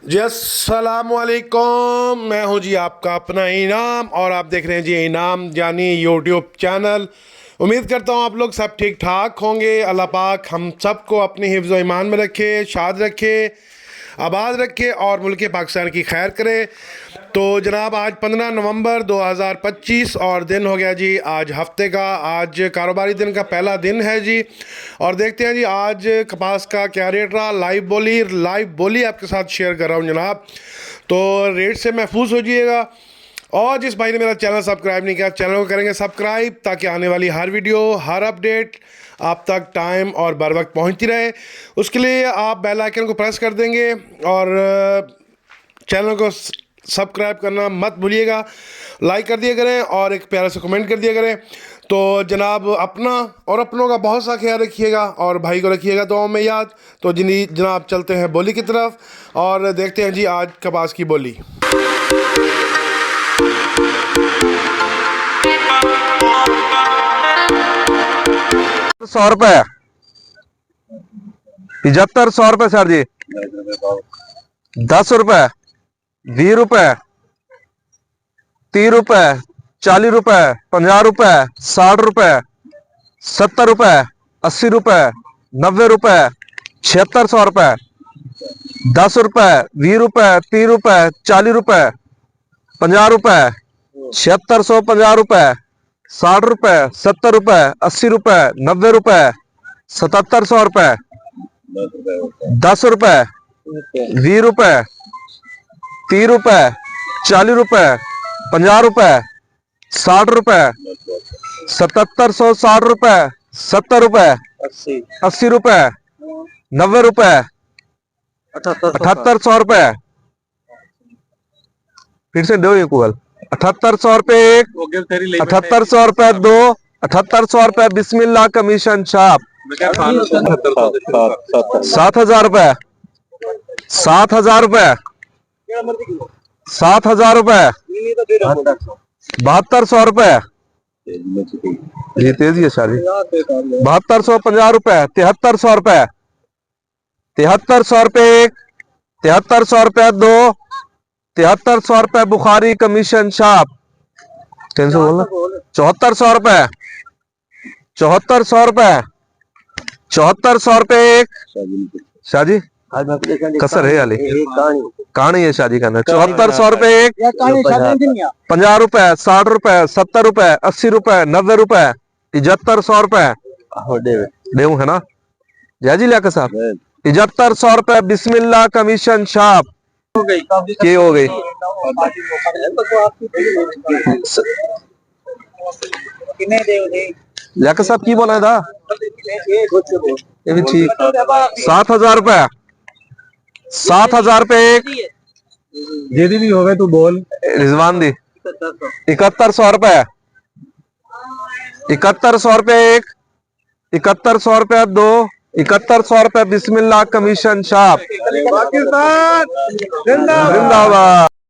जी अस्सलाम वालेकुम। मैं हूं जी आपका अपना इनाम और आप देख रहे हैं जी इनाम यानी यूट्यूब चैनल। उम्मीद करता हूं आप लोग सब ठीक ठाक होंगे। अल्लाह पाक हम सबको अपने हिफ्ज़ व ईमान में रखे, शाद रखे, आबाद रखे और मुल्क पाकिस्तान की खैर करे। तो जनाब आज 15 नवंबर 2025 और दिन हो गया जी आज हफ्ते का, आज कारोबारी दिन का पहला दिन है जी। और देखते हैं जी आज कपास का क्या रेट रहा। लाइव बोली आपके साथ शेयर कर रहा हूँ जनाब, तो रेट से महफूज हो जाइएगा। और जिस भाई ने मेरा चैनल सब्सक्राइब नहीं किया, चैनल को करेंगे सब्सक्राइब ताकि आने वाली हर वीडियो, हर अपडेट आप तक टाइम और बर वक्त पहुँचती रहे। उसके लिए आप बेल आइकन को प्रेस कर देंगे और चैनल को सब्सक्राइब करना मत भूलिएगा। लाइक कर दिया करें और एक प्यारा सा कमेंट कर दिया करें। तो जनाब अपना और अपनों का बहुत सा ख्याल रखिएगा और भाई को रखिएगा दुआओं में याद। तो जनाब चलते हैं बोली की तरफ और देखते हैं जी आज कपास की बोली। 100 रुपए, 75 रुपए सर जी, 10 रुपए, 20 रुपए, 30 रुपए, 40 रुपए, 50 रुपए, 60 रुपए, 70 रुपए, 80 रुपए, 90 रुपए, 7600 रुपए, 10 रुपए, 20 रुपए, 30 रुपए, 40 रुपए, 50 रुपए, 7650 रुपए, 60 रुपए, 70 रुपए, 80 रुपए, 90 रुपए, 7700 रुपए, 10 रुपए, 20 रुपए, 30 रुपए, 40 रुपए, 50 रुपए, 60 रुपए, 7760 रुपए, 70 रुपए, 80 रुपए, 90 रुपए, 7800 रुपए। फिर से दो एक 7800 रुपए एक, 7800 रुपए दो, 7800 रुपए बिस्मिल्लाह कमीशन छाप, 7000 रुपए, 7000 रुपए, 7000 रुपए, 7200 रुपए, ये तेजी है सारी, 7250 रुपए, 7300 रुपए, 7300 रुपए एक, 7300 रुपए दो, 7300 रुपए बुखारी कमीशन छाप, 7400 रुपए, 7400 रुपए, 7400 रुपए एक, शादी कसर है अली कहानी है शादी का। 7400 रुपए एक, 50 रुपए, 60 रुपए, 70 रुपए, 80 रुपए, 90 रुपए, 7500 रुपए देऊ है ना जय जी लिया साहब, 7500 रुपए बिस्मिल्लाह कमीशन छाप के हो गई। लिया साहब की बोला था ये भी ठीक। 7000 रुपए, 7000 रुपए एक, जेदी भी हो गए तू बोल रिजवान दी। 7100 रुपए, 7100 रुपए एक, 7100 रुपए दो, 7100 रुपए बिस्मिल्लाह कमीशन छाप, पाकिस्तान जिंदाबाद। जिंदाबाद।